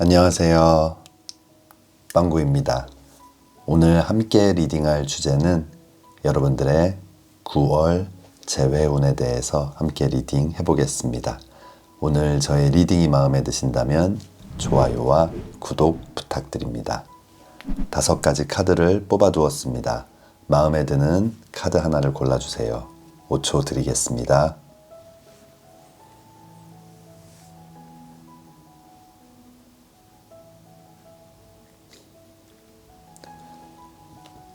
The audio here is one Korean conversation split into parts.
안녕하세요. 빵구입니다. 오늘 함께 리딩할 주제는 여러분들의 9월 재회운에 대해서 함께 리딩 해보겠습니다. 오늘 저의 리딩이 마음에 드신다면 좋아요와 구독 부탁드립니다. 5가지 카드를 뽑아두었습니다. 마음에 드는 카드 하나를 골라주세요. 5초 드리겠습니다.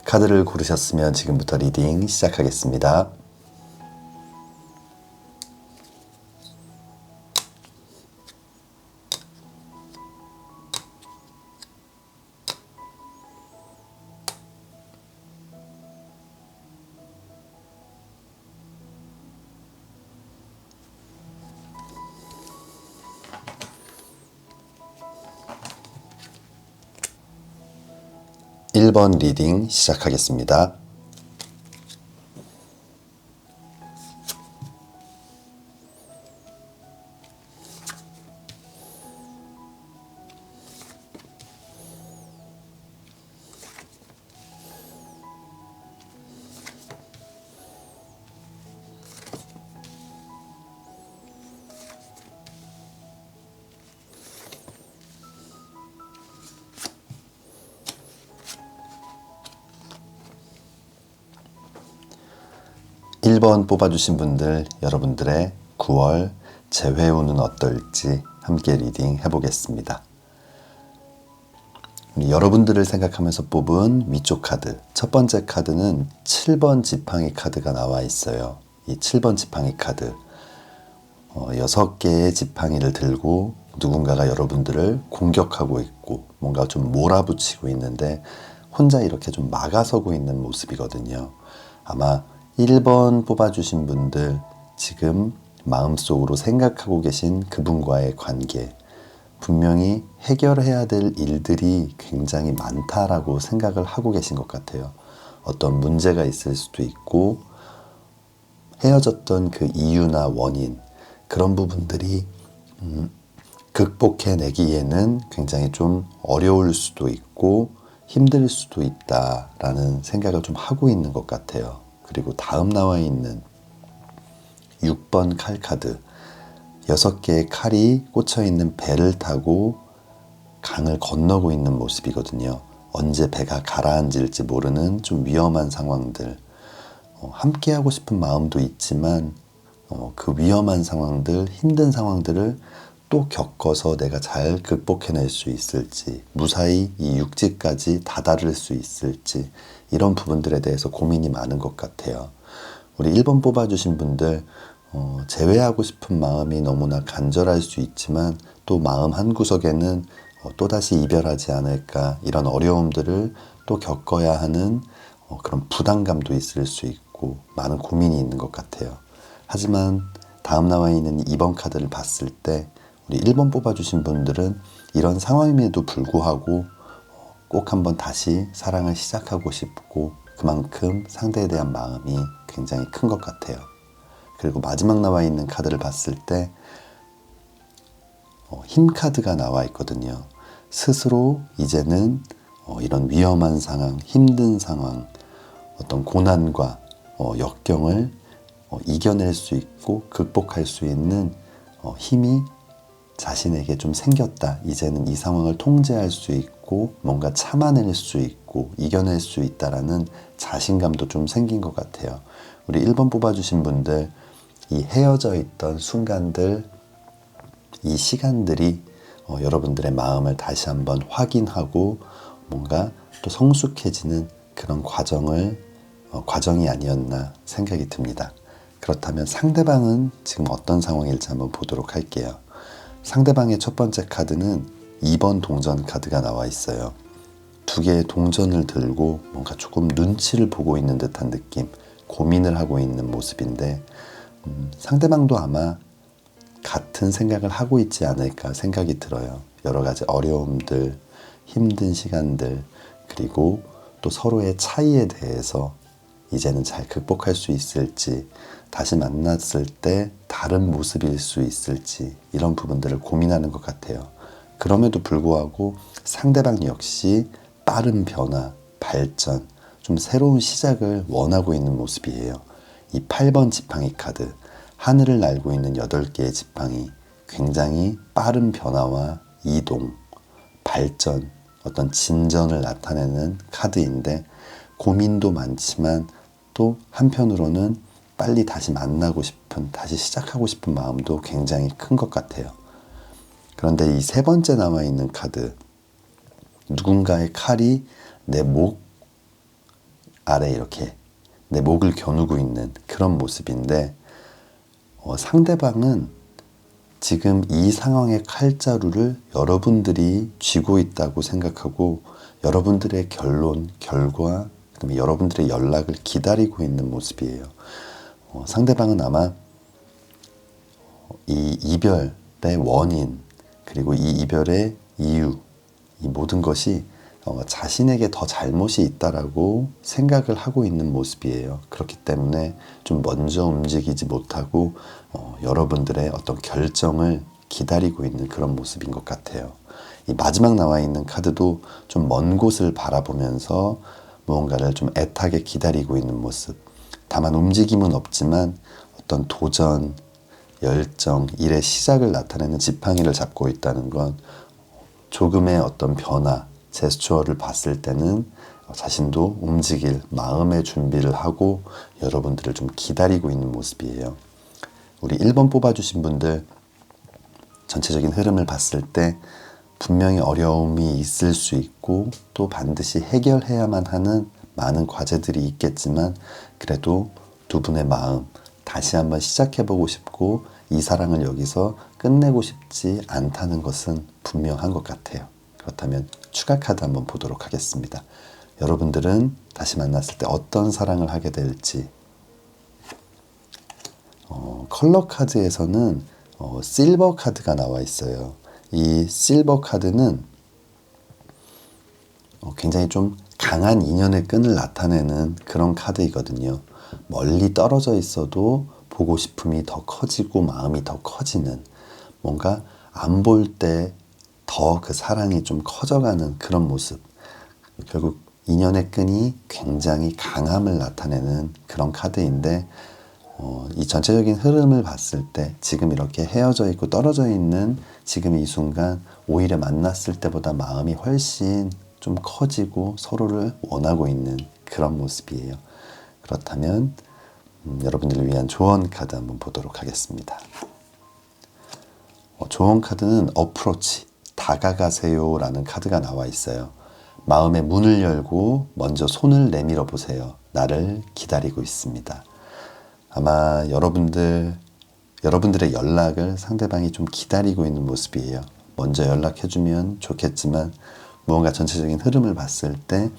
카드를 고르셨으면 지금부터 리딩 시작하겠습니다. 일 번 리딩 시작하겠습니다. 일 번 뽑아주신 분들, 여러분들의 9월 재회운은 어떨지 함께 리딩 해보겠습니다. 여러분들을 생각하면서 뽑은 위쪽 카드, 첫 번째 카드는 7번 지팡이 카드가 나와 있어요. 이 7번 지팡이 카드, 6개의 지팡이를 들고 누군가가 여러분들을 공격하고 있고 뭔가 좀 몰아붙이고 있는데 혼자 이렇게 좀 막아서고 있는 모습이거든요. 아마 1번 뽑아주신 분들, 지금 마음속으로 생각하고 계신 그분과의 관계, 분명히 해결해야 될 일들이 굉장히 많다라고 생각을 하고 계신 것 같아요. 어떤 문제가 있을 수도 있고 헤어졌던 그 이유나 원인, 그런 부분들이 극복해내기에는 굉장히 좀 어려울 수도 있고 힘들 수도 있다라는 생각을 좀 하고 있는 것 같아요. 그리고 다음 나와 있는 6번 칼 카드, 6개의 칼이 꽂혀있는 배를 타고 강을 건너고 있는 모습이거든요. 언제 배가 가라앉을지 모르는 좀 위험한 상황들, 함께 하고 싶은 마음도 있지만 그 위험한 상황들, 힘든 상황들을 또 겪어서 내가 잘 극복해낼 수 있을지, 무사히 이 육지까지 다다를 수 있을지, 이런 부분들에 대해서 고민이 많은 것 같아요. 우리 1번 뽑아주신 분들, 재회하고 싶은 마음이 너무나 간절할 수 있지만 또 마음 한구석에는 또다시 이별하지 않을까, 이런 어려움들을 또 겪어야 하는 그런 부담감도 있을 수 있고 많은 고민이 있는 것 같아요. 하지만 다음 나와 있는 2번 카드를 봤을 때 우리 1번 뽑아주신 분들은 이런 상황임에도 불구하고 꼭 한번 다시 사랑을 시작하고 싶고 그만큼 상대에 대한 마음이 굉장히 큰 것 같아요. 그리고 마지막 나와 있는 카드를 봤을 때 힘 카드가 나와 있거든요. 스스로 이제는 이런 위험한 상황, 힘든 상황, 어떤 고난과 역경을 이겨낼 수 있고 극복할 수 있는 힘이 자신에게 좀 생겼다. 이제는 이 상황을 통제할 수 있고 뭔가 참아낼 수 있고 이겨낼 수 있다라는 자신감도 좀 생긴 것 같아요. 우리 1번 뽑아주신 분들, 이 헤어져 있던 순간들, 이 시간들이 여러분들의 마음을 다시 한번 확인하고 뭔가 또 성숙해지는 그런 과정이 아니었나 생각이 듭니다. 그렇다면 상대방은 지금 어떤 상황일지 한번 보도록 할게요. 상대방의 첫 번째 카드는 2번 동전 카드가 나와 있어요. 2개의 동전을 들고 뭔가 조금 눈치를 보고 있는 듯한 느낌, 고민을 하고 있는 모습인데 상대방도 아마 같은 생각을 하고 있지 않을까 생각이 들어요. 여러 가지 어려움들, 힘든 시간들, 그리고 또 서로의 차이에 대해서 이제는 잘 극복할 수 있을지, 다시 만났을 때 다른 모습일 수 있을지, 이런 부분들을 고민하는 것 같아요. 그럼에도 불구하고 상대방 역시 빠른 변화, 발전, 좀 새로운 시작을 원하고 있는 모습이에요. 이 8번 지팡이 카드, 하늘을 날고 있는 8개의 지팡이, 굉장히 빠른 변화와 이동, 발전, 어떤 진전을 나타내는 카드인데, 고민도 많지만 또 한편으로는 빨리 다시 만나고 싶은, 다시 시작하고 싶은 마음도 굉장히 큰 것 같아요. 그런데 이 세 번째 나와 있는 카드, 누군가의 칼이 내 목 아래 이렇게 내 목을 겨누고 있는 그런 모습인데, 상대방은 지금 이 상황의 칼자루를 여러분들이 쥐고 있다고 생각하고 여러분들의 결론, 결과, 그다음에 여러분들의 연락을 기다리고 있는 모습이에요. 상대방은 아마 이 이별의 원인, 그리고 이 이별의 이유, 이 모든 것이 자신에게 더 잘못이 있다라고 생각을 하고 있는 모습이에요. 그렇기 때문에 좀 먼저 움직이지 못하고 여러분들의 어떤 결정을 기다리고 있는 그런 모습인 것 같아요. 이 마지막 나와 있는 카드도 좀 먼 곳을 바라보면서 무언가를 좀 애타게 기다리고 있는 모습. 다만 움직임은 없지만 어떤 도전, 열정, 일의 시작을 나타내는 지팡이를 잡고 있다는 건 조금의 어떤 변화, 제스처를 봤을 때는 자신도 움직일 마음의 준비를 하고 여러분들을 좀 기다리고 있는 모습이에요. 우리 1번 뽑아주신 분들 전체적인 흐름을 봤을 때 분명히 어려움이 있을 수 있고 또 반드시 해결해야만 하는 많은 과제들이 있겠지만, 그래도 두 분의 마음 다시 한번 시작해보고 싶고 이 사랑을 여기서 끝내고 싶지 않다는 것은 분명한 것 같아요. 그렇다면 추가 카드 한번 보도록 하겠습니다. 여러분들은 다시 만났을 때 어떤 사랑을 하게 될지. 컬러 카드에서는 실버 카드가 나와 있어요. 이 실버 카드는 굉장히 좀 강한 인연의 끈을 나타내는 그런 카드이거든요. 멀리 떨어져 있어도 보고 싶음이 더 커지고 마음이 더 커지는, 뭔가 안 볼 때 더 그 사랑이 좀 커져가는 그런 모습. 결국 인연의 끈이 굉장히 강함을 나타내는 그런 카드인데, 이 전체적인 흐름을 봤을 때 지금 이렇게 헤어져 있고 떨어져 있는 지금 이 순간 오히려 만났을 때보다 마음이 훨씬 좀 커지고 서로를 원하고 있는 그런 모습이에요. 그렇다면 여러분들을 위한 조언 카드 한번 보도록 하겠습니다. 조언 카드는 어프로치, 다가가세요 라는 카드가 나와 있어요. 마음의 문을 열고 먼저 손을 내밀어 보세요. 나를 기다리고 있습니다. 아마 여러분들의 연락을 상대방이 좀 기다리고 있는 모습이에요. 먼저 연락해주면 좋겠지만 무언가 전체적인 흐름을 봤을 때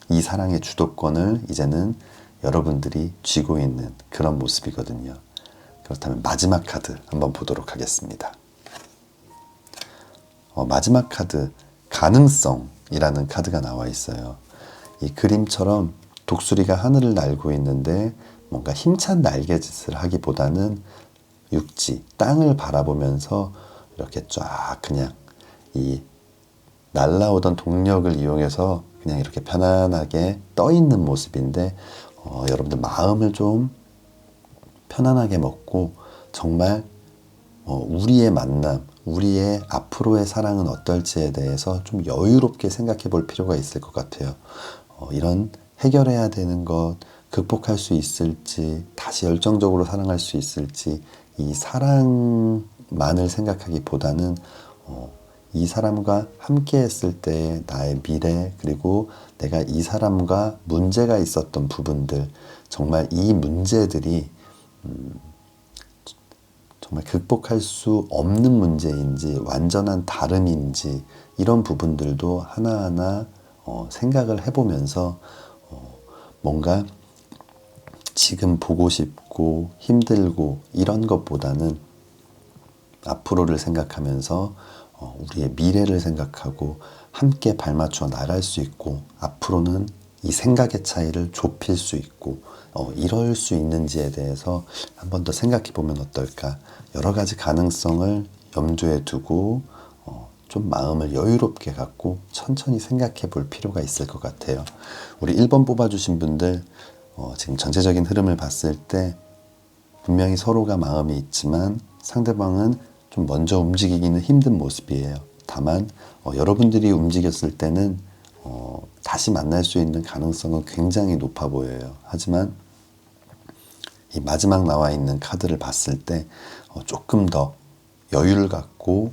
이 사랑의 주도권을 이제는 여러분들이 쥐고 있는 그런 모습이거든요. 그렇다면 마지막 카드 한번 보도록 하겠습니다. 마지막 카드, 가능성이라는 카드가 나와 있어요. 이 그림처럼 독수리가 하늘을 날고 있는데 뭔가 힘찬 날개짓을 하기보다는 육지, 땅을 바라보면서 이렇게 쫙 그냥 이 날라오던 동력을 이용해서 그냥 이렇게 편안하게 떠 있는 모습인데, 여러분들 마음을 좀 편안하게 먹고 정말 우리의 만남, 우리의 앞으로의 사랑은 어떨지에 대해서 좀 여유롭게 생각해 볼 필요가 있을 것 같아요. 이런 해결해야 되는 것, 극복할 수 있을지, 다시 열정적으로 사랑할 수 있을지, 이 사랑만을 생각하기보다는 이 사람과 함께 했을 때 나의 미래, 그리고 내가 이 사람과 문제가 있었던 부분들, 정말 이 문제들이 정말 극복할 수 없는 문제인지 완전한 다름인지 이런 부분들도 하나하나 생각을 해보면서 뭔가 지금 보고 싶고 힘들고 이런 것보다는 앞으로를 생각하면서 우리의 미래를 생각하고 함께 발맞춰 나갈 수 있고 앞으로는 이 생각의 차이를 좁힐 수 있고 이럴 수 있는지에 대해서 한 번 더 생각해 보면 어떨까. 여러 가지 가능성을 염두에 두고 좀 마음을 여유롭게 갖고 천천히 생각해 볼 필요가 있을 것 같아요. 우리 1번 뽑아주신 분들 지금 전체적인 흐름을 봤을 때 분명히 서로가 마음이 있지만 상대방은 좀 먼저 움직이기는 힘든 모습이에요. 다만 여러분들이 움직였을 때는 다시 만날 수 있는 가능성은 굉장히 높아 보여요. 하지만 이 마지막 나와 있는 카드를 봤을 때 조금 더 여유를 갖고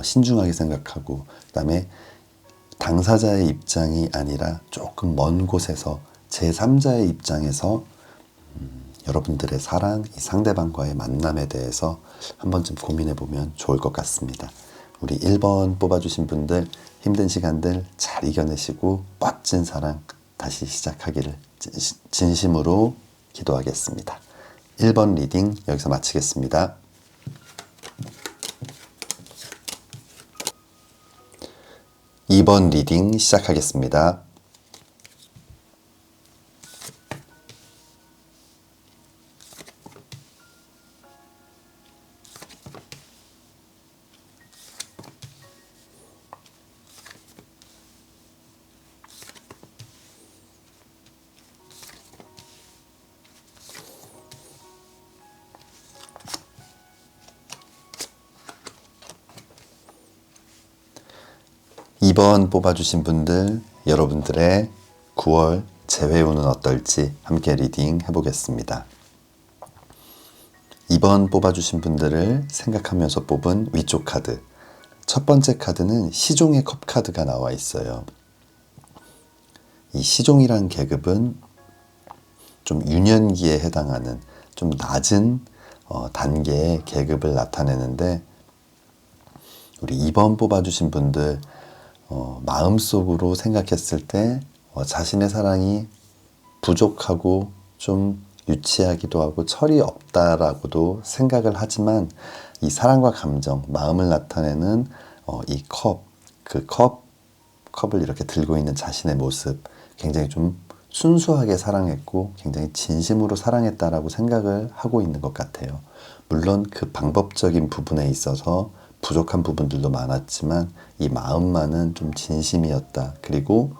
신중하게 생각하고, 그 다음에 당사자의 입장이 아니라 조금 먼 곳에서 제3자의 입장에서 여러분들의 사랑, 이 상대방과의 만남에 대해서 한 번쯤 고민해 보면 좋을 것 같습니다. 우리 1번 뽑아주신 분들 힘든 시간들 잘 이겨내시고 멋진 사랑 다시 시작하기를 진심으로 기도하겠습니다. 1번 리딩 여기서 마치겠습니다. 2번 리딩 시작하겠습니다. 2번 뽑아주신 분들, 여러분들의 9월 재회운은 어떨지 함께 리딩 해보겠습니다. 2번 뽑아주신 분들을 생각하면서 뽑은 위쪽 카드. 첫 번째 카드는 시종의 컵 카드가 나와 있어요. 이 시종이란 계급은 좀 유년기에 해당하는 좀 낮은 단계의 계급을 나타내는데, 우리 2번 뽑아주신 분들 마음속으로 생각했을 때 자신의 사랑이 부족하고 좀 유치하기도 하고 철이 없다라고도 생각을 하지만, 이 사랑과 감정, 마음을 나타내는 이 컵을 이렇게 들고 있는 자신의 모습, 굉장히 좀 순수하게 사랑했고 굉장히 진심으로 사랑했다라고 생각을 하고 있는 것 같아요. 물론 그 방법적인 부분에 있어서 부족한 부분들도 많았지만 이 마음만은 좀 진심이었다. 그리고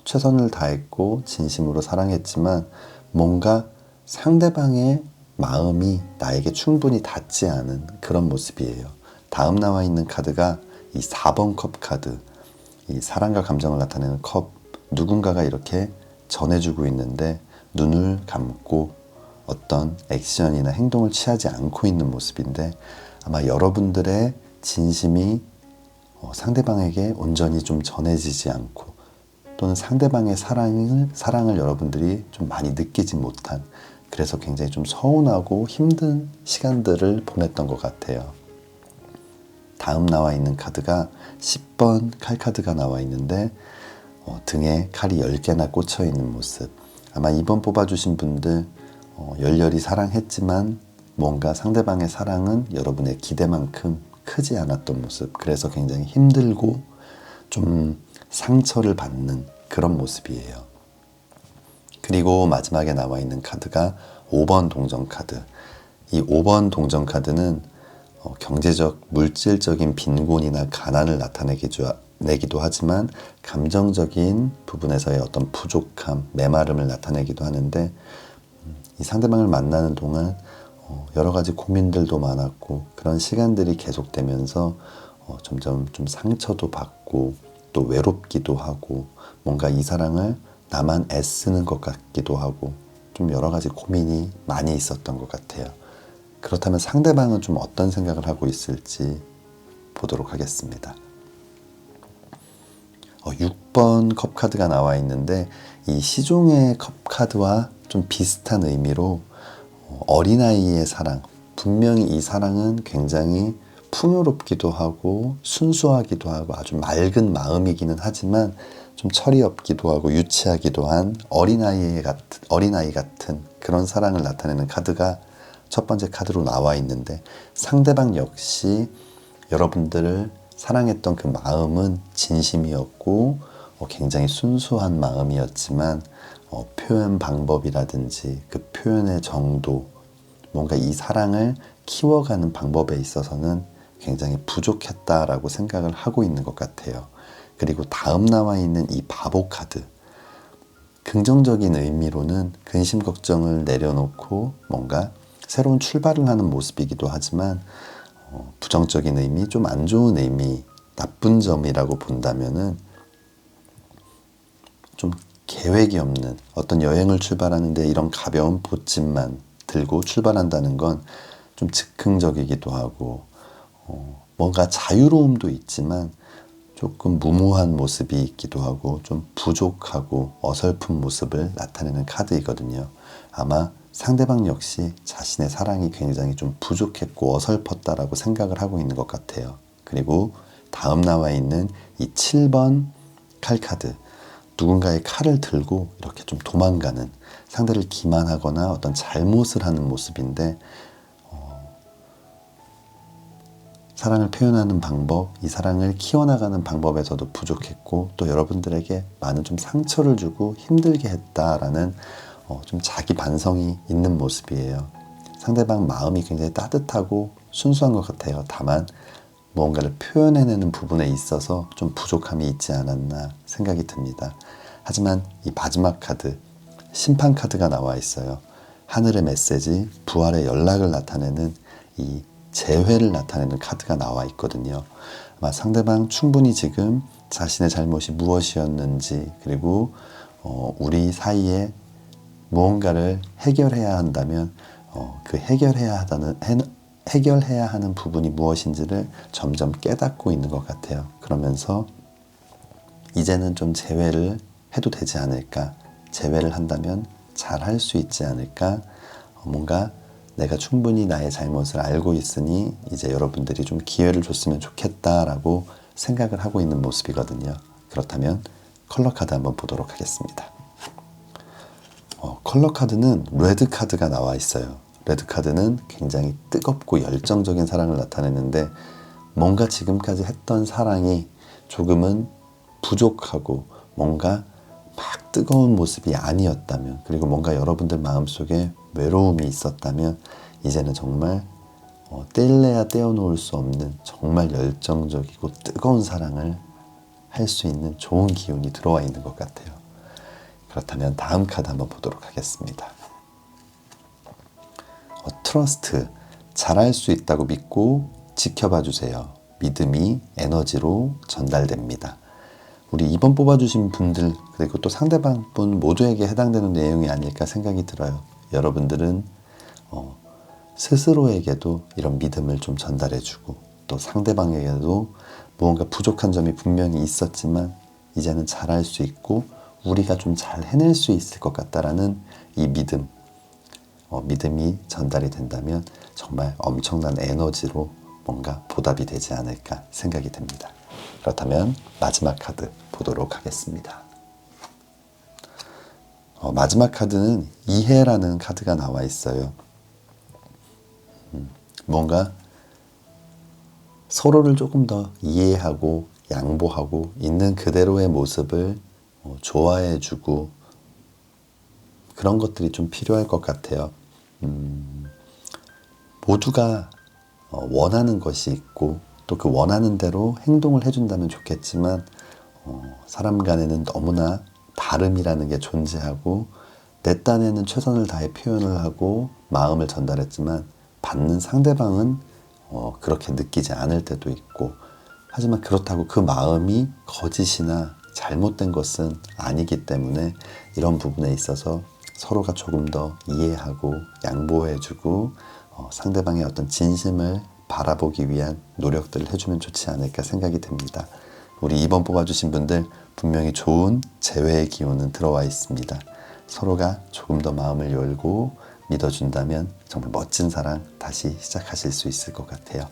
최선을 다했고 진심으로 사랑했지만 뭔가 상대방의 마음이 나에게 충분히 닿지 않은 그런 모습이에요. 다음 나와 있는 카드가 이 4번 컵 카드. 이 사랑과 감정을 나타내는 컵. 누군가가 이렇게 전해주고 있는데 눈을 감고 어떤 액션이나 행동을 취하지 않고 있는 모습인데, 아마 여러분들의 진심이 상대방에게 온전히 좀 전해지지 않고, 또는 상대방의 사랑을 여러분들이 좀 많이 느끼지 못한, 그래서 굉장히 좀 서운하고 힘든 시간들을 보냈던 것 같아요. 다음 나와 있는 카드가 10번 칼 카드가 나와 있는데 등에 칼이 10개나 꽂혀 있는 모습. 아마 2번 뽑아주신 분들 열렬히 사랑했지만 뭔가 상대방의 사랑은 여러분의 기대만큼 크지 않았던 모습. 그래서 굉장히 힘들고 좀 상처를 받는 그런 모습이에요. 그리고 마지막에 나와 있는 카드가 5번 동전 카드. 이 5번 동전 카드는 경제적, 물질적인 빈곤이나 가난을 나타내기도 하지만 감정적인 부분에서의 어떤 부족함, 메마름을 나타내기도 하는데, 이 상대방을 만나는 동안 여러 가지 고민들도 많았고 그런 시간들이 계속되면서 점점 좀 상처도 받고 또 외롭기도 하고 뭔가 이 사랑을 나만 애쓰는 것 같기도 하고 좀 여러 가지 고민이 많이 있었던 것 같아요. 그렇다면 상대방은 좀 어떤 생각을 하고 있을지 보도록 하겠습니다. 6번 컵 카드가 나와 있는데, 이 시종의 컵 카드와 좀 비슷한 의미로 어린아이의 사랑, 분명히 이 사랑은 굉장히 풍요롭기도 하고 순수하기도 하고 아주 맑은 마음이기는 하지만 좀 철이 없기도 하고 유치하기도 한 어린아이 같은 그런 사랑을 나타내는 카드가 첫 번째 카드로 나와 있는데, 상대방 역시 여러분들을 사랑했던 그 마음은 진심이었고 굉장히 순수한 마음이었지만 표현 방법이라든지 그 표현의 정도, 뭔가 이 사랑을 키워가는 방법에 있어서는 굉장히 부족했다라고 생각을 하고 있는 것 같아요. 그리고 다음 나와 있는 이 바보 카드, 긍정적인 의미로는 근심 걱정을 내려놓고 뭔가 새로운 출발을 하는 모습이기도 하지만 부정적인 의미, 좀 안 좋은 의미, 나쁜 점이라고 본다면은 좀 계획이 없는 어떤 여행을 출발하는데 이런 가벼운 보침만 들고 출발한다는 건 좀 즉흥적이기도 하고 뭔가 자유로움도 있지만 조금 무모한 모습이 있기도 하고 좀 부족하고 어설픈 모습을 나타내는 카드이거든요. 아마 상대방 역시 자신의 사랑이 굉장히 좀 부족했고 어설펐다라고 생각을 하고 있는 것 같아요. 그리고 다음 나와 있는 이 7번 칼 카드, 누군가의 칼을 들고 이렇게 좀 도망가는, 상대를 기만하거나 어떤 잘못을 하는 모습인데 사랑을 표현하는 방법, 이 사랑을 키워나가는 방법에서도 부족했고 또 여러분들에게 많은 좀 상처를 주고 힘들게 했다라는 좀 자기 반성이 있는 모습이에요. 상대방 마음이 굉장히 따뜻하고 순수한 것 같아요. 다만 무언가를 표현해내는 부분에 있어서 좀 부족함이 있지 않았나 생각이 듭니다. 하지만 이 마지막 카드, 심판 카드가 나와 있어요. 하늘의 메시지, 부활의 연락을 나타내는 이 재회를 나타내는 카드가 나와 있거든요. 아마 상대방 충분히 지금 자신의 잘못이 무엇이었는지, 그리고 우리 사이에 무언가를 해결해야 한다면 그 해결해야 하는 부분이 무엇인지를 점점 깨닫고 있는 것 같아요. 그러면서 이제는 좀 재회를 해도 되지 않을까, 재회를 한다면 잘 할 수 있지 않을까, 뭔가 내가 충분히 나의 잘못을 알고 있으니 이제 여러분들이 좀 기회를 줬으면 좋겠다라고 생각을 하고 있는 모습이거든요. 그렇다면 컬러 카드 한번 보도록 하겠습니다. 컬러 카드는 레드 카드가 나와 있어요. 레드 카드는 굉장히 뜨겁고 열정적인 사랑을 나타내는데 뭔가 지금까지 했던 사랑이 조금은 부족하고 뭔가 막 뜨거운 모습이 아니었다면, 그리고 뭔가 여러분들 마음속에 외로움이 있었다면 이제는 정말 떼일래야 떼어놓을 수 없는 정말 열정적이고 뜨거운 사랑을 할 수 있는 좋은 기운이 들어와 있는 것 같아요. 그렇다면 다음 카드 한번 보도록 하겠습니다. 트러스트, 잘할 수 있다고 믿고 지켜봐 주세요. 믿음이 에너지로 전달됩니다. 우리 2번 뽑아주신 분들, 그리고 또 상대방 분 모두에게 해당되는 내용이 아닐까 생각이 들어요. 여러분들은 스스로에게도 이런 믿음을 좀 전달해주고 또 상대방에게도 무언가 부족한 점이 분명히 있었지만 이제는 잘할 수 있고 우리가 좀 잘 해낼 수 있을 것 같다라는 이 믿음, 믿음이 전달이 된다면 정말 엄청난 에너지로 뭔가 보답이 되지 않을까 생각이 듭니다. 그렇다면 마지막 카드 보도록 하겠습니다. 마지막 카드는 이해라는 카드가 나와 있어요. 뭔가 서로를 조금 더 이해하고 양보하고 있는 그대로의 모습을 좋아해주고 그런 것들이 좀 필요할 것 같아요. 모두가 원하는 것이 있고 또 그 원하는 대로 행동을 해준다면 좋겠지만 사람 간에는 너무나 다름이라는 게 존재하고 내 딴에는 최선을 다해 표현을 하고 마음을 전달했지만 받는 상대방은 그렇게 느끼지 않을 때도 있고, 하지만 그렇다고 그 마음이 거짓이나 잘못된 것은 아니기 때문에 이런 부분에 있어서 서로가 조금 더 이해하고 양보해주고 상대방의 어떤 진심을 바라보기 위한 노력들을 해주면 좋지 않을까 생각이 듭니다. 우리 2번 뽑아주신 분들 분명히 좋은 재회의 기운은 들어와 있습니다. 서로가 조금 더 마음을 열고 믿어준다면 정말 멋진 사랑 다시 시작하실 수 있을 것 같아요.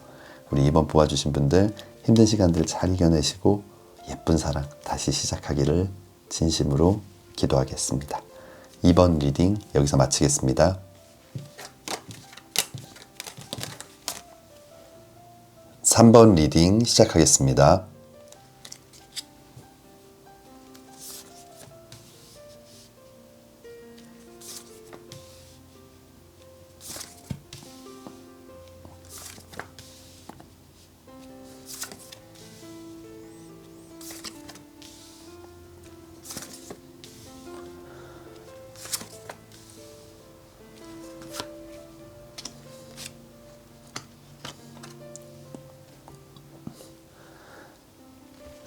우리 2번 뽑아주신 분들 힘든 시간들 잘 이겨내시고 예쁜 사랑 다시 시작하기를 진심으로 기도하겠습니다. 2번 리딩 여기서 마치겠습니다. 3번 리딩 시작하겠습니다.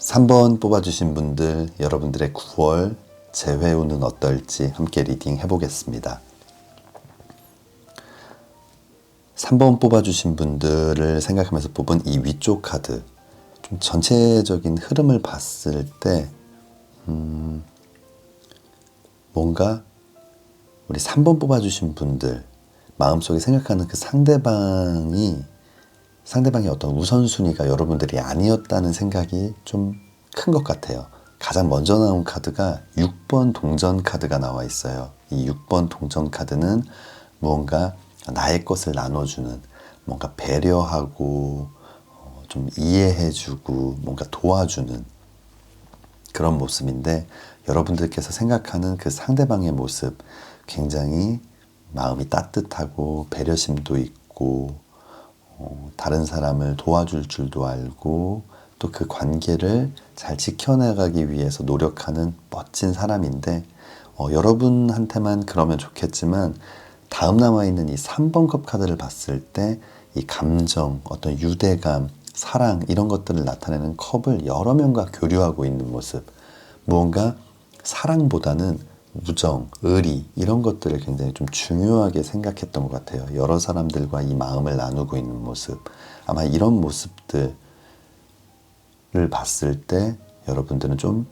3번 뽑아주신 분들, 여러분들의 9월 재회운은 어떨지 함께 리딩 해보겠습니다. 3번 뽑아주신 분들을 생각하면서 뽑은 이 위쪽 카드, 좀 전체적인 흐름을 봤을 때 뭔가 우리 3번 뽑아주신 분들 마음속에 생각하는 그 상대방의 어떤 우선순위가 여러분들이 아니었다는 생각이 좀 큰 것 같아요. 가장 먼저 나온 카드가 6번 동전 카드가 나와 있어요. 이 6번 동전 카드는 무언가 나의 것을 나눠주는, 뭔가 배려하고 좀 이해해주고 뭔가 도와주는 그런 모습인데, 여러분들께서 생각하는 그 상대방의 모습, 굉장히 마음이 따뜻하고 배려심도 있고 다른 사람을 도와줄 줄도 알고 또 그 관계를 잘 지켜나가기 위해서 노력하는 멋진 사람인데, 여러분한테만 그러면 좋겠지만 다음 남아있는 이 3번 컵 카드를 봤을 때 이 감정, 어떤 유대감, 사랑 이런 것들을 나타내는 컵을 여러 명과 교류하고 있는 모습, 무언가 사랑보다는 우정, 의리 이런 것들을 굉장히 좀 중요하게 생각했던 것 같아요. 여러 사람들과 이 마음을 나누고 있는 모습, 아마 이런 모습들을 봤을 때 여러분들은 좀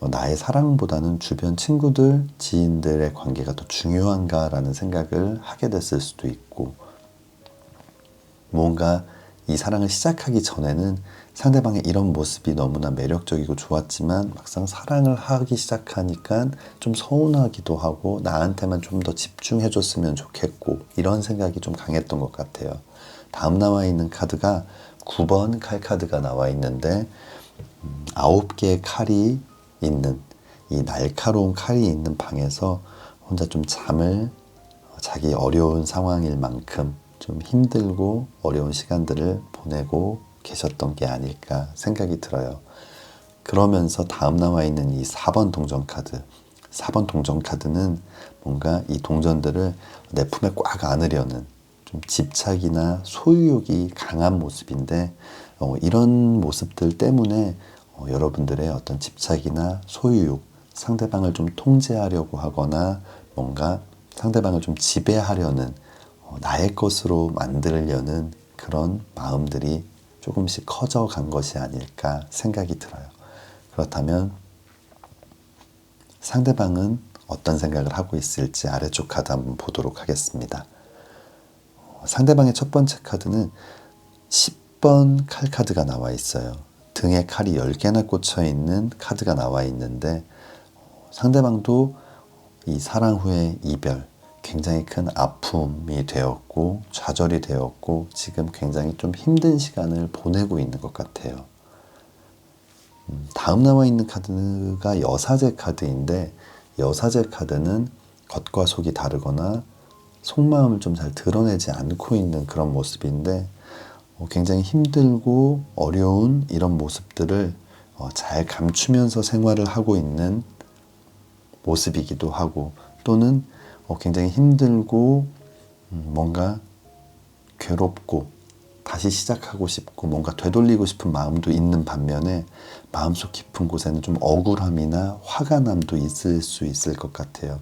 나의 사랑보다는 주변 친구들, 지인들의 관계가 더 중요한가라는 생각을 하게 됐을 수도 있고, 뭔가 이 사랑을 시작하기 전에는 상대방의 이런 모습이 너무나 매력적이고 좋았지만 막상 사랑을 하기 시작하니까 좀 서운하기도 하고 나한테만 좀 더 집중해줬으면 좋겠고 이런 생각이 좀 강했던 것 같아요. 다음 나와 있는 카드가 9번 칼 카드가 나와 있는데 9개의 칼이 있는, 이 날카로운 칼이 있는 방에서 혼자 좀 잠을, 자기 어려운 상황일 만큼 좀 힘들고 어려운 시간들을 보내고 계셨던 게 아닐까 생각이 들어요. 그러면서 다음 나와 있는 이 4번 동전 카드, 4번 동전 카드는 뭔가 이 동전들을 내 품에 꽉 안으려는 좀 집착이나 소유욕이 강한 모습인데, 이런 모습들 때문에 여러분들의 어떤 집착이나 소유욕, 상대방을 좀 통제하려고 하거나 뭔가 상대방을 좀 지배하려는, 나의 것으로 만들려는 그런 마음들이 조금씩 커져간 것이 아닐까 생각이 들어요. 그렇다면 상대방은 어떤 생각을 하고 있을지 아래쪽 카드 한번 보도록 하겠습니다. 상대방의 첫 번째 카드는 10번 칼 카드가 나와 있어요. 등에 칼이 10개나 꽂혀 있는 카드가 나와 있는데, 상대방도 이 사랑 후의 이별, 굉장히 큰 아픔이 되었고 좌절이 되었고 지금 굉장히 좀 힘든 시간을 보내고 있는 것 같아요. 다음 나와 있는 카드가 여사제 카드인데, 여사제 카드는 겉과 속이 다르거나 속마음을 좀 잘 드러내지 않고 있는 그런 모습인데, 굉장히 힘들고 어려운 이런 모습들을 잘 감추면서 생활을 하고 있는 모습이기도 하고, 또는 굉장히 힘들고 뭔가 괴롭고 다시 시작하고 싶고 뭔가 되돌리고 싶은 마음도 있는 반면에 마음속 깊은 곳에는 좀 억울함이나 화가 남도 있을 수 있을 것 같아요.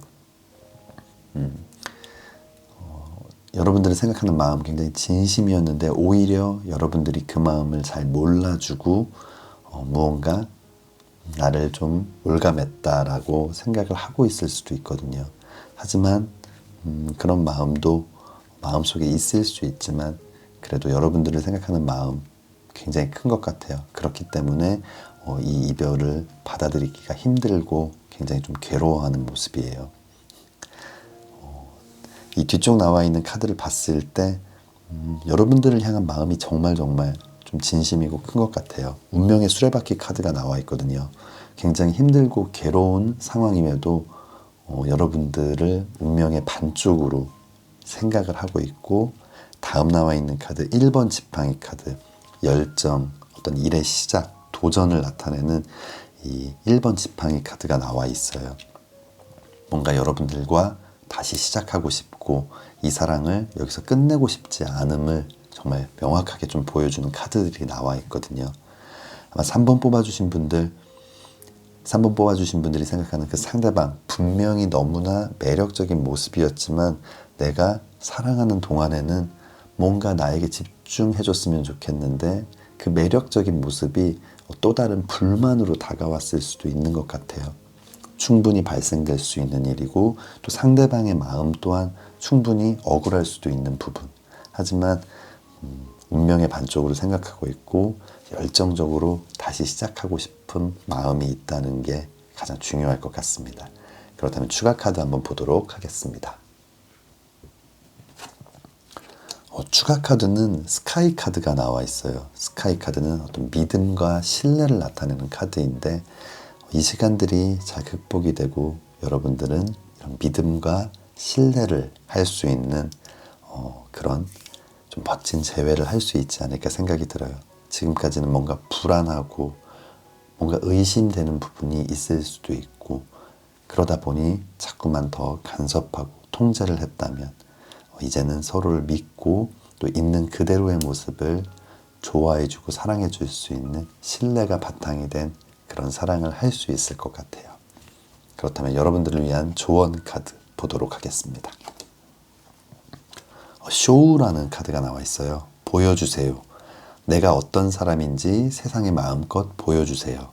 여러분들이 생각하는 마음 굉장히 진심이었는데 오히려 여러분들이 그 마음을 잘 몰라주고 무언가 나를 좀 올가맸다라고 생각을 하고 있을 수도 있거든요. 하지만 그런 마음도 마음속에 있을 수 있지만 그래도 여러분들을 생각하는 마음 굉장히 큰 것 같아요. 그렇기 때문에 이 이별을 받아들이기가 힘들고 굉장히 좀 괴로워하는 모습이에요. 이 뒤쪽 나와 있는 카드를 봤을 때 여러분들을 향한 마음이 정말 좀 진심이고 큰 것 같아요. 운명의 수레바퀴 카드가 나와 있거든요. 굉장히 힘들고 괴로운 상황임에도 여러분들을 운명의 반쪽으로 생각을 하고 있고, 다음 나와 있는 카드 1번 지팡이 카드, 열정, 어떤 일의 시작, 도전을 나타내는 이 1번 지팡이 카드가 나와 있어요. 뭔가 여러분들과 다시 시작하고 싶고 이 사랑을 여기서 끝내고 싶지 않음을 정말 명확하게 좀 보여주는 카드들이 나와 있거든요. 아마 3번 뽑아주신 분들이 생각하는 그 상대방, 분명히 너무나 매력적인 모습이었지만 내가 사랑하는 동안에는 뭔가 나에게 집중해줬으면 좋겠는데 그 매력적인 모습이 또 다른 불만으로 다가왔을 수도 있는 것 같아요. 충분히 발생될 수 있는 일이고 또 상대방의 마음 또한 충분히 억울할 수도 있는 부분. 하지만 운명의 반쪽으로 생각하고 있고 열정적으로 다시 시작하고 싶은 마음이 있다는 게 가장 중요할 것 같습니다. 그렇다면 추가 카드 한번 보도록 하겠습니다. 추가 카드는 스카이 카드가 나와 있어요. 스카이 카드는 어떤 믿음과 신뢰를 나타내는 카드인데 이 시간들이 잘 극복이 되고 여러분들은 이런 믿음과 신뢰를 할 수 있는 그런 좀 멋진 재회를 할 수 있지 않을까 생각이 들어요. 지금까지는 뭔가 불안하고 뭔가 의심되는 부분이 있을 수도 있고 그러다 보니 자꾸만 더 간섭하고 통제를 했다면 이제는 서로를 믿고 또 있는 그대로의 모습을 좋아해주고 사랑해줄 수 있는 신뢰가 바탕이 된 그런 사랑을 할 수 있을 것 같아요. 그렇다면 여러분들을 위한 조언 카드 보도록 하겠습니다. 쇼우라는 카드가 나와 있어요. 보여주세요. 내가 어떤 사람인지 세상에 마음껏 보여주세요.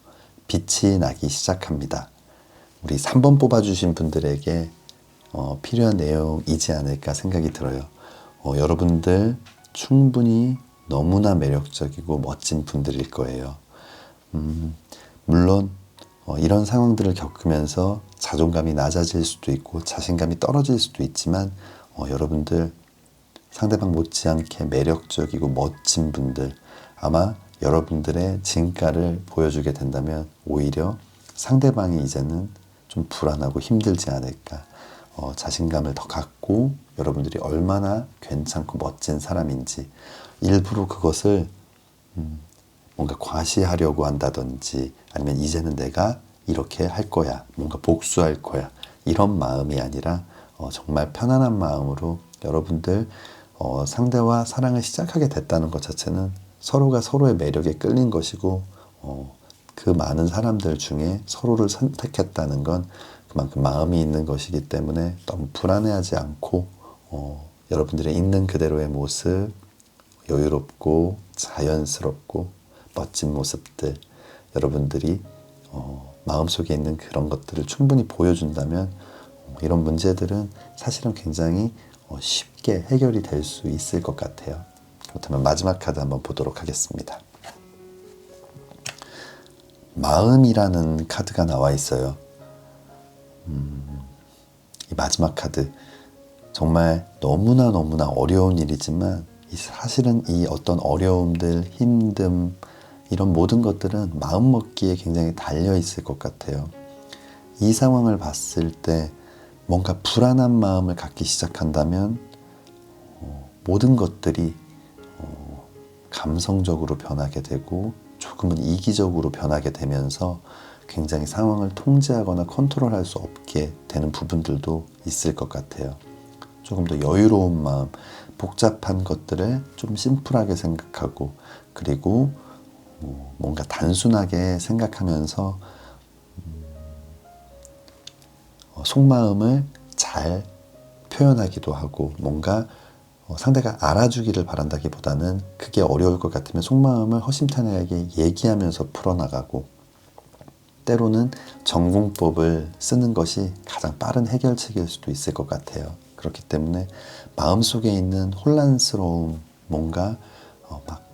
빛이 나기 시작합니다. 우리 3번 뽑아주신 분들에게 필요한 내용이지 않을까 생각이 들어요. 여러분들 충분히 너무나 매력적이고 멋진 분들일 거예요. 물론 이런 상황들을 겪으면서 자존감이 낮아질 수도 있고 자신감이 떨어질 수도 있지만 여러분들 상대방 못지않게 매력적이고 멋진 분들, 아마 여러분들의 진가를 보여주게 된다면 오히려 상대방이 이제는 좀 불안하고 힘들지 않을까. 자신감을 더 갖고 여러분들이 얼마나 괜찮고 멋진 사람인지 일부러 그것을 뭔가 과시하려고 한다든지 아니면 이제는 내가 이렇게 할 거야, 뭔가 복수할 거야, 이런 마음이 아니라 정말 편안한 마음으로 여러분들 상대와 사랑을 시작하게 됐다는 것 자체는 서로가 서로의 매력에 끌린 것이고 그 많은 사람들 중에 서로를 선택했다는 건 그만큼 마음이 있는 것이기 때문에 너무 불안해하지 않고 여러분들의 있는 그대로의 모습, 여유롭고 자연스럽고 멋진 모습들, 여러분들이 마음속에 있는 그런 것들을 충분히 보여준다면 이런 문제들은 사실은 굉장히 쉽게 해결이 될 수 있을 것 같아요. 그렇다면 마지막 카드 한번 보도록 하겠습니다. 마음이라는 카드가 나와 있어요. 이 마지막 카드 정말 너무나 어려운 일이지만 사실은 이 어떤 어려움들, 힘듦 이런 모든 것들은 마음먹기에 굉장히 달려 있을 것 같아요. 이 상황을 봤을 때 뭔가 불안한 마음을 갖기 시작한다면 모든 것들이 감성적으로 변하게 되고 조금은 이기적으로 변하게 되면서 굉장히 상황을 통제하거나 컨트롤할 수 없게 되는 부분들도 있을 것 같아요. 조금 더 여유로운 마음, 복잡한 것들을 좀 심플하게 생각하고 그리고 뭔가 단순하게 생각하면서 속마음을 잘 표현하기도 하고 뭔가 상대가 알아주기를 바란다기보다는 그게 어려울 것 같으면 속마음을 허심탄회하게 얘기하면서 풀어나가고 때로는 전공법을 쓰는 것이 가장 빠른 해결책일 수도 있을 것 같아요. 그렇기 때문에 마음속에 있는 혼란스러움, 뭔가 막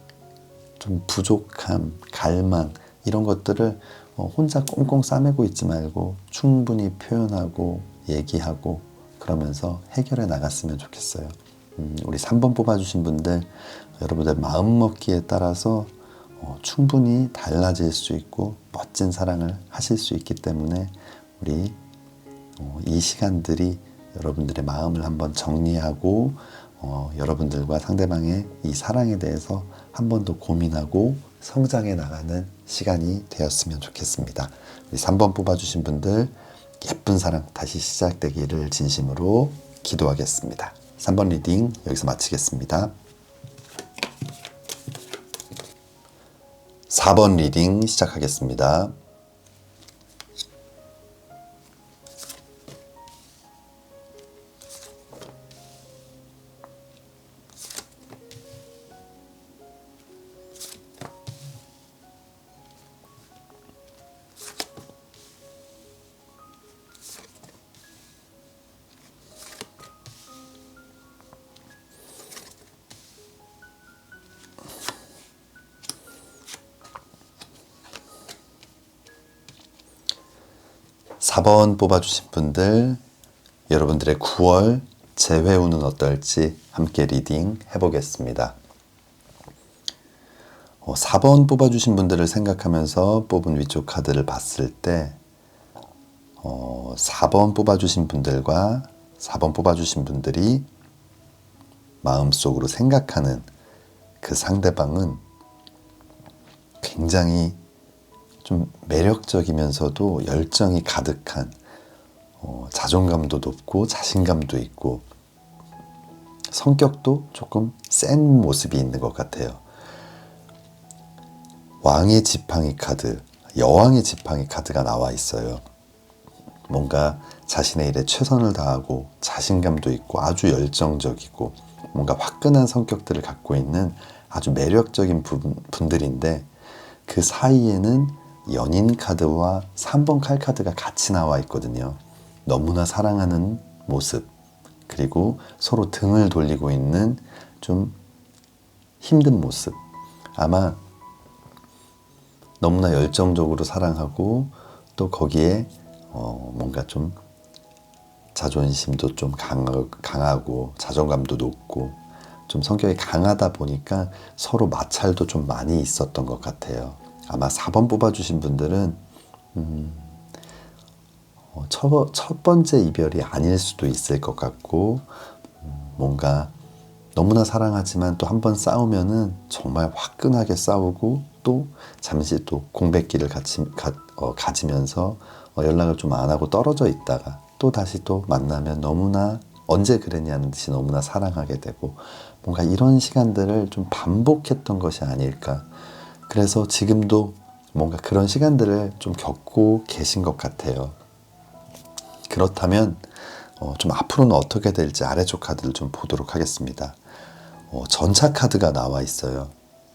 좀 부족함, 갈망 이런 것들을 혼자 꽁꽁 싸매고 있지 말고 충분히 표현하고 얘기하고 그러면서 해결해 나갔으면 좋겠어요. 우리 3번 뽑아주신 분들 여러분들 마음먹기에 따라서 충분히 달라질 수 있고 멋진 사랑을 하실 수 있기 때문에 우리 이 시간들이 여러분들의 마음을 한번 정리하고 여러분들과 상대방의 이 사랑에 대해서 한 번 더 고민하고 성장해 나가는 시간이 되었으면 좋겠습니다. 우리 3번 뽑아주신 분들 예쁜 사랑 다시 시작되기를 진심으로 기도하겠습니다. 3번 리딩 여기서 마치겠습니다. 4번 리딩 시작하겠습니다. 사 번 뽑아주신 분들, 여러분들의 9월 재회운은 어떨지 함께 리딩 해보겠습니다. 4번 뽑아주신 분들을 생각하면서 뽑은 위쪽 카드를 봤을 때 4번 뽑아주신 분들과 4번 뽑아주신 분들이 마음속으로 생각하는 그 상대방은 굉장히 좀 매력적이면서도 열정이 가득한 자존감도 높고 자신감도 있고 성격도 조금 센 모습이 있는 것 같아요. 왕의 지팡이 카드, 여왕의 지팡이 카드가 나와 있어요. 뭔가 자신의 일에 최선을 다하고 자신감도 있고 아주 열정적이고 뭔가 화끈한 성격들을 갖고 있는 아주 매력적인 분들인데, 그 사이에는 연인 카드와 3번 칼 카드가 같이 나와 있거든요. 너무나 사랑하는 모습, 그리고 서로 등을 돌리고 있는 좀 힘든 모습. 아마 너무나 열정적으로 사랑하고 또 거기에 뭔가 좀 자존심도 좀 강하고 자존감도 높고 좀 성격이 강하다 보니까 서로 마찰도 좀 많이 있었던 것 같아요. 아마 4번 뽑아주신 분들은 첫 번째 이별이 아닐 수도 있을 것 같고, 뭔가 너무나 사랑하지만 또 한 번 싸우면은 정말 화끈하게 싸우고 또 잠시 또 공백기를 가지면서 연락을 좀 안 하고 떨어져 있다가 또 다시 또 만나면 너무나 언제 그랬냐는 듯이 너무나 사랑하게 되고, 뭔가 이런 시간들을 좀 반복했던 것이 아닐까. 그래서 지금도 뭔가 그런 시간들을 좀 겪고 계신 것 같아요. 그렇다면 좀 앞으로는 어떻게 될지 아래쪽 카드를 좀 보도록 하겠습니다. 전차 카드가 나와 있어요.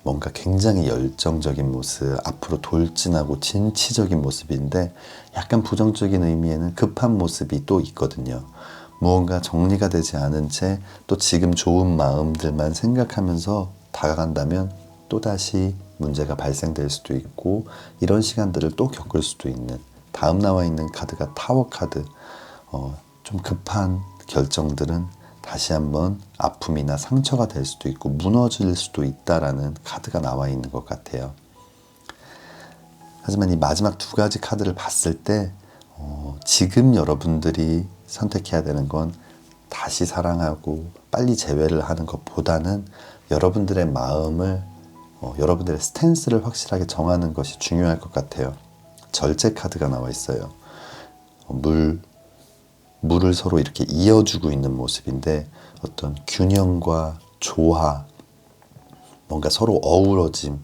뭔가 굉장히 열정적인 모습, 앞으로 돌진하고 진취적인 모습인데 약간 부정적인 의미에는 급한 모습이 또 있거든요. 무언가 정리가 되지 않은 채 또 지금 좋은 마음들만 생각하면서 다가간다면 또다시 문제가 발생될 수도 있고, 이런 시간들을 또 겪을 수도 있는, 다음 나와 있는 카드가 타워 카드. 좀 급한 결정들은 다시 한번 아픔이나 상처가 될 수도 있고 무너질 수도 있다라는 카드가 나와 있는 것 같아요. 하지만 이 마지막 두 가지 카드를 봤을 때 지금 여러분들이 선택해야 되는 건 다시 사랑하고 빨리 재회를 하는 것보다는 여러분들의 마음을 여러분들의 스탠스를 확실하게 정하는 것이 중요할 것 같아요. 절제 카드가 나와 있어요. 물을 서로 이렇게 이어주고 있는 모습인데 어떤 균형과 조화, 뭔가 서로 어우러짐,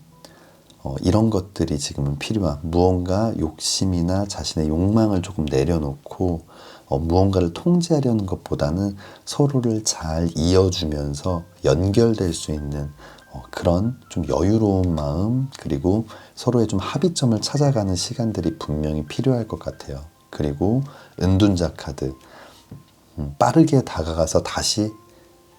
이런 것들이 지금은 필요한, 무언가 욕심이나 자신의 욕망을 조금 내려놓고 무언가를 통제하려는 것보다는 서로를 잘 이어주면서 연결될 수 있는 그런 좀 여유로운 마음, 그리고 서로의 좀 합의점을 찾아가는 시간들이 분명히 필요할 것 같아요. 그리고 은둔자 카드, 빠르게 다가가서 다시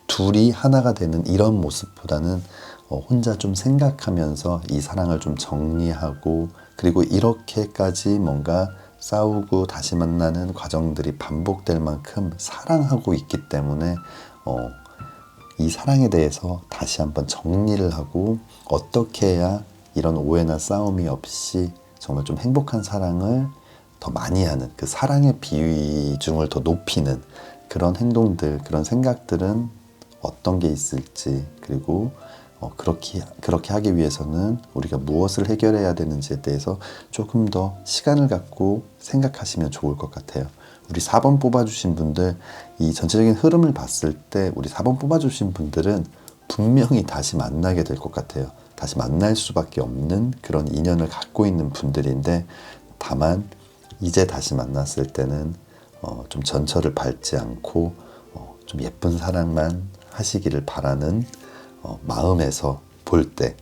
둘이 하나가 되는 이런 모습보다는 혼자 좀 생각하면서 이 사랑을 좀 정리하고, 그리고 이렇게까지 뭔가 싸우고 다시 만나는 과정들이 반복될 만큼 사랑하고 있기 때문에 이 사랑에 대해서 다시 한번 정리를 하고 어떻게 해야 이런 오해나 싸움이 없이 정말 좀 행복한 사랑을 더 많이 하는, 그 사랑의 비중을 더 높이는 그런 행동들, 그런 생각들은 어떤 게 있을지, 그리고 그렇게 하기 위해서는 우리가 무엇을 해결해야 되는지에 대해서 조금 더 시간을 갖고 생각하시면 좋을 것 같아요. 우리 4번 뽑아주신 분들, 이 전체적인 흐름을 봤을 때 우리 4번 뽑아주신 분들은 분명히 다시 만나게 될 것 같아요. 다시 만날 수밖에 없는 그런 인연을 갖고 있는 분들인데, 다만 이제 다시 만났을 때는 좀 전철을 밟지 않고 좀 예쁜 사랑만 하시기를 바라는 마음에서 볼 때,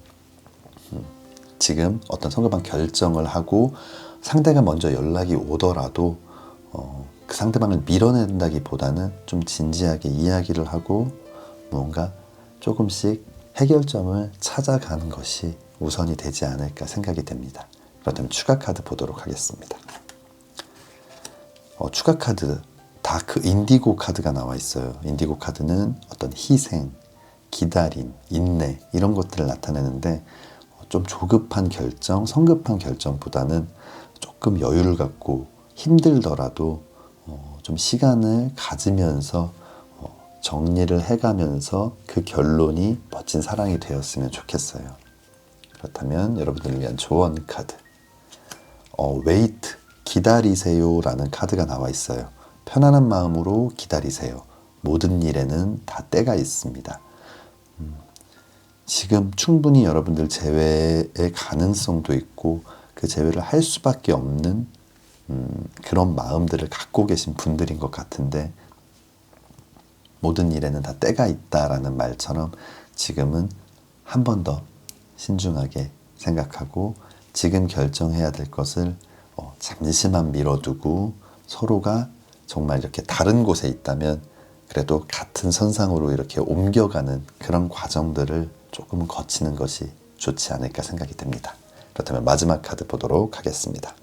지금 어떤 성급한 결정을 하고 상대가 먼저 연락이 오더라도 그 상대방을 밀어낸다기보다는 좀 진지하게 이야기를 하고 뭔가 조금씩 해결점을 찾아가는 것이 우선이 되지 않을까 생각이 됩니다. 그렇다면 추가 카드 보도록 하겠습니다. 추가 카드 다 그 인디고 카드가 나와 있어요. 인디고 카드는 어떤 희생, 기다림, 인내 이런 것들을 나타내는데, 좀 조급한 결정, 성급한 결정보다는 조금 여유를 갖고 힘들더라도 좀 시간을 가지면서 정리를 해가면서 그 결론이 멋진 사랑이 되었으면 좋겠어요. 그렇다면 여러분들을 위한 조언 카드, wait, 기다리세요 라는 카드가 나와 있어요. 편안한 마음으로 기다리세요. 모든 일에는 다 때가 있습니다. 지금 충분히 여러분들 재회의 가능성도 있고 그 재회를 할 수밖에 없는 그런 마음들을 갖고 계신 분들인 것 같은데, 모든 일에는 다 때가 있다라는 말처럼 지금은 한 번 더 신중하게 생각하고 지금 결정해야 될 것을 잠시만 미뤄두고, 서로가 정말 이렇게 다른 곳에 있다면 그래도 같은 선상으로 이렇게 옮겨가는 그런 과정들을 조금은 거치는 것이 좋지 않을까 생각이 됩니다. 그렇다면 마지막 카드 보도록 하겠습니다.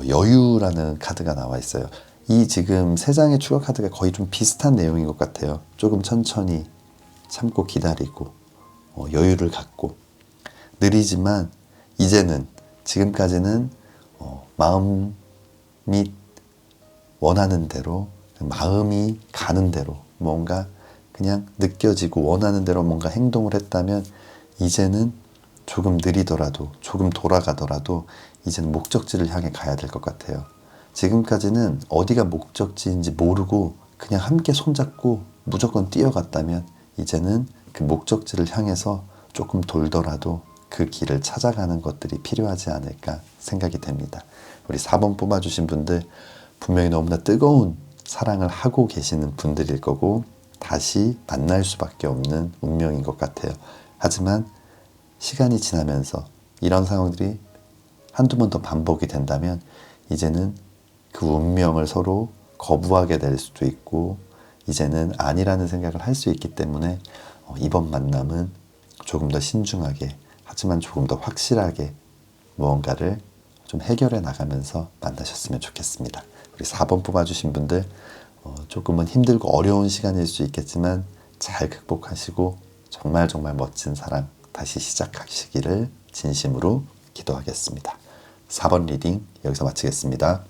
여유라는 카드가 나와 있어요. 이 지금 세 장의 추가 카드가 거의 좀 비슷한 내용인 것 같아요. 조금 천천히 참고 기다리고 여유를 갖고, 느리지만 이제는, 지금까지는 마음이 원하는 대로, 마음이 가는 대로 뭔가 그냥 느껴지고 원하는 대로 뭔가 행동을 했다면, 이제는 조금 느리더라도 조금 돌아가더라도 이제는 목적지를 향해 가야 될 것 같아요. 지금까지는 어디가 목적지인지 모르고 그냥 함께 손잡고 무조건 뛰어갔다면, 이제는 그 목적지를 향해서 조금 돌더라도 그 길을 찾아가는 것들이 필요하지 않을까 생각이 됩니다. 우리 4번 뽑아주신 분들 분명히 너무나 뜨거운 사랑을 하고 계시는 분들일 거고 다시 만날 수밖에 없는 운명인 것 같아요. 하지만 시간이 지나면서 이런 상황들이 한두 번 더 반복이 된다면 이제는 그 운명을 서로 거부하게 될 수도 있고 이제는 아니라는 생각을 할 수 있기 때문에 이번 만남은 조금 더 신중하게, 하지만 조금 더 확실하게 무언가를 좀 해결해 나가면서 만나셨으면 좋겠습니다. 우리 4번 뽑아주신 분들 조금은 힘들고 어려운 시간일 수 있겠지만 잘 극복하시고 정말 멋진 사랑 다시 시작하시기를 진심으로 기도하겠습니다. 4번 리딩 여기서 마치겠습니다.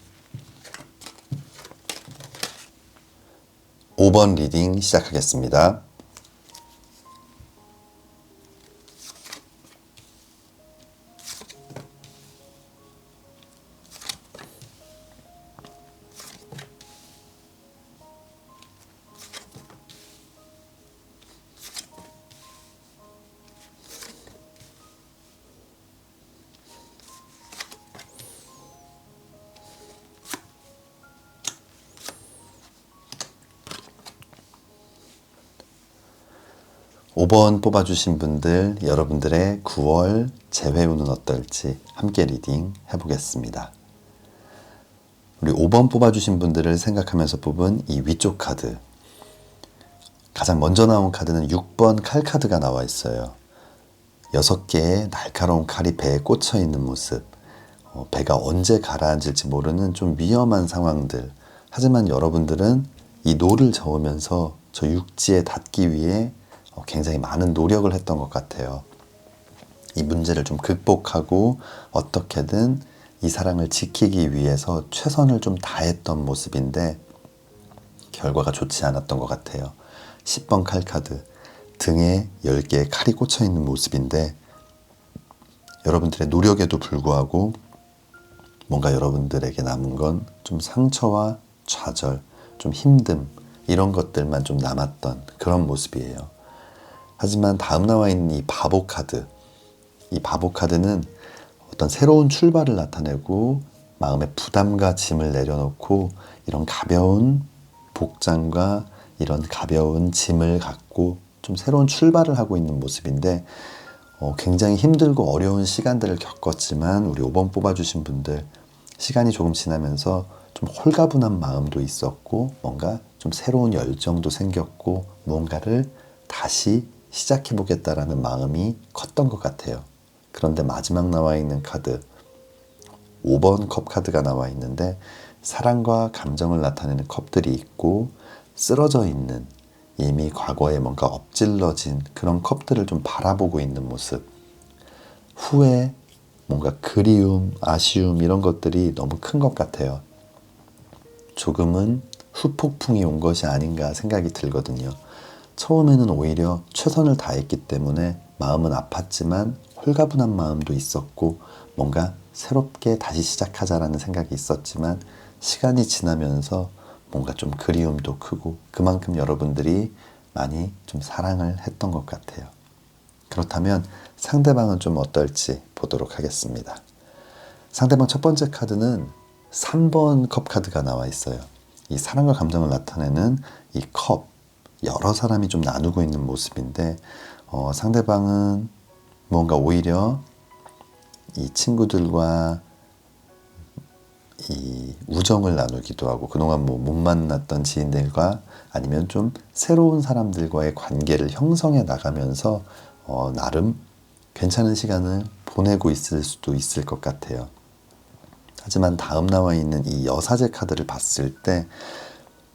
5번 리딩 시작하겠습니다. 5번 뽑아주신 분들, 여러분들의 9월 재회운은 어떨지 함께 리딩 해보겠습니다. 우리 5번 뽑아주신 분들을 생각하면서 뽑은 이 위쪽 카드, 가장 먼저 나온 카드는 6번 칼 카드가 나와 있어요. 6개의 날카로운 칼이 배에 꽂혀 있는 모습, 배가 언제 가라앉을지 모르는 좀 위험한 상황들. 하지만 여러분들은 이 노를 저으면서 저 육지에 닿기 위해 굉장히 많은 노력을 했던 것 같아요. 이 문제를 좀 극복하고 어떻게든 이 사랑을 지키기 위해서 최선을 좀 다했던 모습인데 결과가 좋지 않았던 것 같아요. 10번 칼 카드, 등에 10개의 칼이 꽂혀 있는 모습인데 여러분들의 노력에도 불구하고 뭔가 여러분들에게 남은 건 좀 상처와 좌절, 좀 힘듦 이런 것들만 좀 남았던 그런 모습이에요. 하지만 다음 나와 있는 이 바보 카드, 이 바보 카드는 어떤 새로운 출발을 나타내고 마음의 부담과 짐을 내려놓고 이런 가벼운 복장과 이런 가벼운 짐을 갖고 좀 새로운 출발을 하고 있는 모습인데 굉장히 힘들고 어려운 시간들을 겪었지만 우리 5번 뽑아주신 분들 시간이 조금 지나면서 좀 홀가분한 마음도 있었고 뭔가 좀 새로운 열정도 생겼고 무언가를 다시 시작해보겠다라는 마음이 컸던 것 같아요. 그런데 마지막 나와 있는 카드 5번 컵 카드가 나와 있는데 사랑과 감정을 나타내는 컵들이 있고 쓰러져 있는 이미 과거에 뭔가 엎질러진 그런 컵들을 좀 바라보고 있는 모습, 후회, 뭔가 그리움, 아쉬움 이런 것들이 너무 큰 것 같아요. 조금은 후폭풍이 온 것이 아닌가 생각이 들거든요. 처음에는 오히려 최선을 다했기 때문에 마음은 아팠지만 홀가분한 마음도 있었고 뭔가 새롭게 다시 시작하자라는 생각이 있었지만 시간이 지나면서 뭔가 좀 그리움도 크고 그만큼 여러분들이 많이 좀 사랑을 했던 것 같아요. 그렇다면 상대방은 좀 어떨지 보도록 하겠습니다. 상대방 첫 번째 카드는 3번 컵 카드가 나와 있어요. 이 사랑과 감정을 나타내는 이 컵, 여러 사람이 좀 나누고 있는 모습인데 상대방은 뭔가 오히려 이 친구들과 이 우정을 나누기도 하고 그동안 뭐 못 만났던 지인들과 아니면 좀 새로운 사람들과의 관계를 형성해 나가면서 나름 괜찮은 시간을 보내고 있을 수도 있을 것 같아요. 하지만 다음 나와 있는 이 여사제 카드를 봤을 때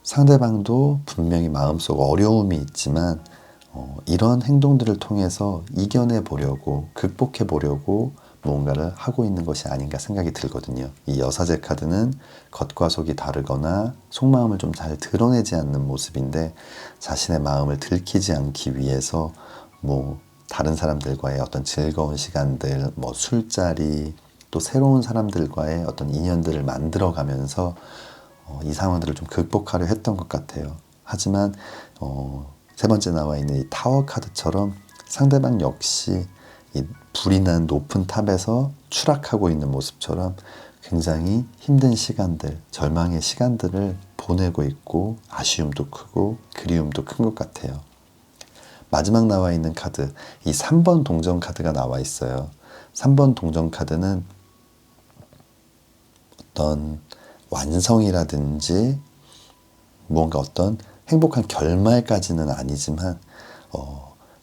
상대방도 분명히 마음속 어려움이 있지만 이런 행동들을 통해서 이겨내 보려고 극복해 보려고 무언가를 하고 있는 것이 아닌가 생각이 들거든요. 이 여사제 카드는 겉과 속이 다르거나 속마음을 좀 잘 드러내지 않는 모습인데 자신의 마음을 들키지 않기 위해서 뭐 다른 사람들과의 어떤 즐거운 시간들, 뭐 술자리, 또 새로운 사람들과의 어떤 인연들을 만들어가면서 이 상황들을 좀 극복하려 했던 것 같아요. 하지만 세 번째 나와 있는 이 타워 카드처럼 상대방 역시 이 불이 난 높은 탑에서 추락하고 있는 모습처럼 굉장히 힘든 시간들, 절망의 시간들을 보내고 있고 아쉬움도 크고 그리움도 큰 것 같아요. 마지막 나와 있는 카드, 이 3번 동전 카드가 나와 있어요. 3번 동전 카드는 어떤 완성이라든지 뭔가 어떤 행복한 결말까지는 아니지만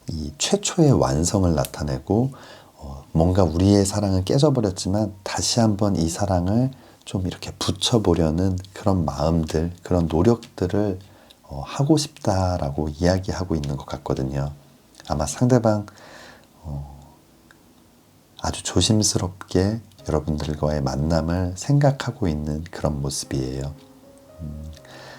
이 최초의 완성을 나타내고 뭔가 우리의 사랑은 깨져버렸지만 다시 한번 이 사랑을 좀 이렇게 붙여보려는 그런 마음들, 그런 노력들을 하고 싶다라고 이야기하고 있는 것 같거든요. 아마 상대방 아주 조심스럽게 여러분들과의 만남을 생각하고 있는 그런 모습이에요.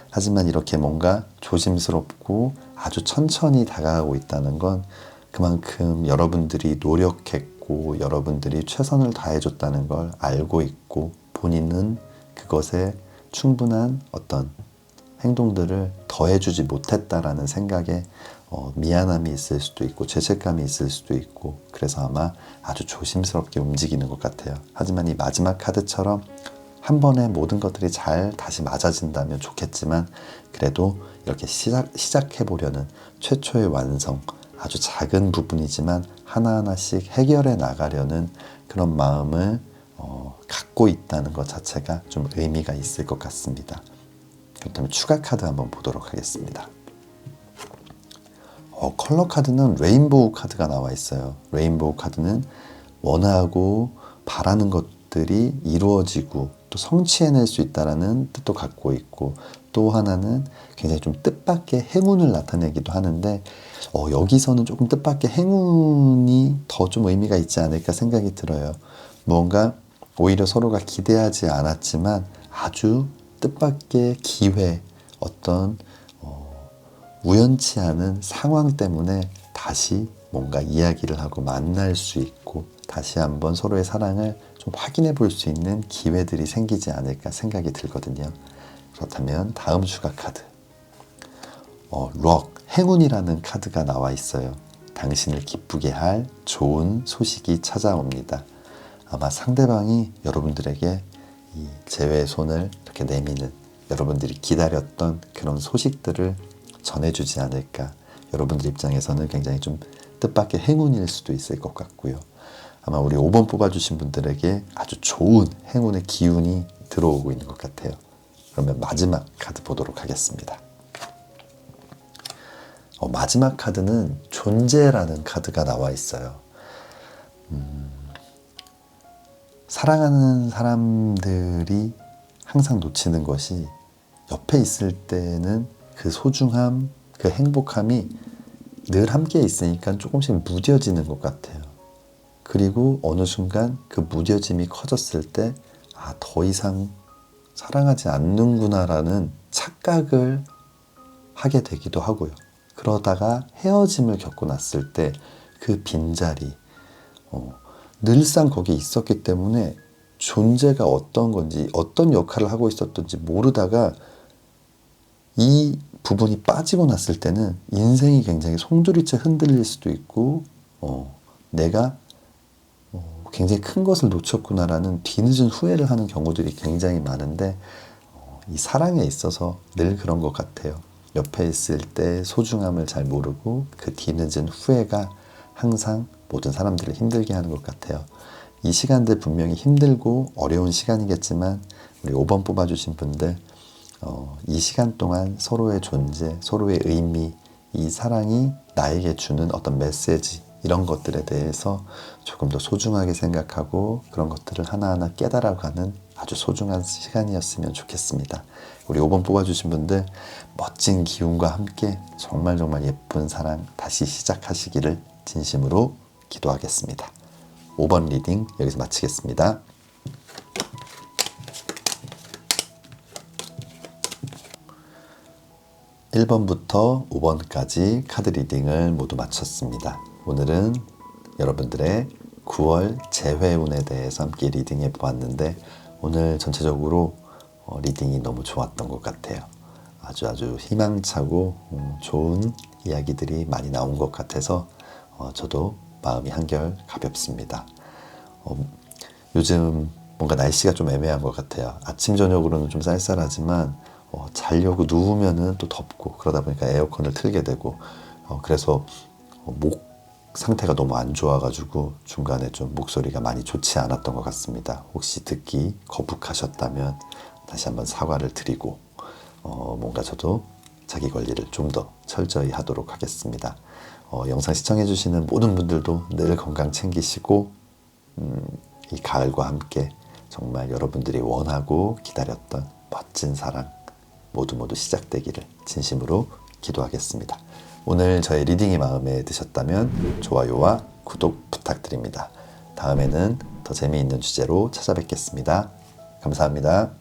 하지만 이렇게 뭔가 조심스럽고 아주 천천히 다가가고 있다는 건 그만큼 여러분들이 노력했고 여러분들이 최선을 다해줬다는 걸 알고 있고 본인은 그것에 충분한 어떤 행동들을 더해주지 못했다라는 생각에 미안함이 있을 수도 있고 죄책감이 있을 수도 있고 그래서 아마 아주 조심스럽게 움직이는 것 같아요. 하지만 이 마지막 카드처럼 한 번에 모든 것들이 잘 다시 맞아진다면 좋겠지만 그래도 이렇게 시작해보려는 최초의 완성, 아주 작은 부분이지만 하나하나씩 해결해 나가려는 그런 마음을 갖고 있다는 것 자체가 좀 의미가 있을 것 같습니다. 그렇다면 추가 카드 한번 보도록 하겠습니다. 컬러 카드는 레인보우 카드가 나와 있어요. 레인보우 카드는 원하고 바라는 것들이 이루어지고 또 성취해낼 수 있다는 뜻도 갖고 있고 또 하나는 굉장히 좀 뜻밖의 행운을 나타내기도 하는데 여기서는 조금 뜻밖의 행운이 더 좀 의미가 있지 않을까 생각이 들어요. 뭔가 오히려 서로가 기대하지 않았지만 아주 뜻밖의 기회, 어떤 우연치 않은 상황 때문에 다시 뭔가 이야기를 하고 만날 수 있고 다시 한번 서로의 사랑을 좀 확인해 볼 수 있는 기회들이 생기지 않을까 생각이 들거든요. 그렇다면 다음 추가 카드 럭, 행운이라는 카드가 나와 있어요. 당신을 기쁘게 할 좋은 소식이 찾아옵니다. 아마 상대방이 여러분들에게 이 제외의 손을 이렇게 내미는, 여러분들이 기다렸던 그런 소식들을 전해주지 않을까. 여러분들 입장에서는 굉장히 좀 뜻밖의 행운일 수도 있을 것 같고요. 아마 우리 5번 뽑아주신 분들에게 아주 좋은 행운의 기운이 들어오고 있는 것 같아요. 그러면 마지막 카드 보도록 하겠습니다. 마지막 카드는 존재라는 카드가 나와 있어요. 사랑하는 사람들이 항상 놓치는 것이, 옆에 있을 때는 그 소중함, 그 행복함이 늘 함께 있으니까 조금씩 무뎌지는 것 같아요. 그리고 어느 순간 그 무뎌짐이 커졌을 때, 더 이상 사랑하지 않는구나라는 착각을 하게 되기도 하고요. 그러다가 헤어짐을 겪고 났을 때 그 빈자리, 늘상 거기에 있었기 때문에 존재가 어떤 건지, 어떤 역할을 하고 있었던지 모르다가 이 부분이 빠지고 났을 때는 인생이 굉장히 송두리째 흔들릴 수도 있고, 내가 굉장히 큰 것을 놓쳤구나라는 뒤늦은 후회를 하는 경우들이 굉장히 많은데, 이 사랑에 있어서 늘 그런 것 같아요. 옆에 있을 때 소중함을 잘 모르고 그 뒤늦은 후회가 항상 모든 사람들을 힘들게 하는 것 같아요. 이 시간들 분명히 힘들고 어려운 시간이겠지만, 우리 5번 뽑아주신 분들, 이 시간 동안 서로의 존재, 서로의 의미, 이 사랑이 나에게 주는 어떤 메시지, 이런 것들에 대해서 조금 더 소중하게 생각하고 그런 것들을 하나하나 깨달아가는 아주 소중한 시간이었으면 좋겠습니다. 우리 5번 뽑아주신 분들, 멋진 기운과 함께 정말 예쁜 사랑 다시 시작하시기를 진심으로 기도하겠습니다. 5번 리딩 여기서 마치겠습니다. (1번부터) (5번까지) 카드 리딩을 모두 마쳤습니다. 오늘은 여러분들의 9월 재회운에 대해서 함께 리딩해 보았는데, 오늘 전체적으로 리딩이 너무 좋았던 것 같아요. 아주 희망차고 좋은 이야기들이 많이 나온 것 같아서 저도 마음이 한결 가볍습니다. 요즘 뭔가 날씨가 좀 애매한 것 같아요. 아침 저녁으로는 좀 쌀쌀하지만 자려고 누우면은 또 덥고, 그러다 보니까 에어컨을 틀게 되고, 그래서 목 상태가 너무 안 좋아가지고 중간에 좀 목소리가 많이 좋지 않았던 것 같습니다. 혹시 듣기 거북하셨다면 다시 한번 사과를 드리고, 뭔가 저도 자기 관리를 좀 더 철저히 하도록 하겠습니다. 영상 시청해주시는 모든 분들도 늘 건강 챙기시고, 이 가을과 함께 정말 여러분들이 원하고 기다렸던 멋진 사랑 모두 시작되기를 진심으로 기도하겠습니다. 오늘 저의 리딩이 마음에 드셨다면 좋아요와 구독 부탁드립니다. 다음에는 더 재미있는 주제로 찾아뵙겠습니다. 감사합니다.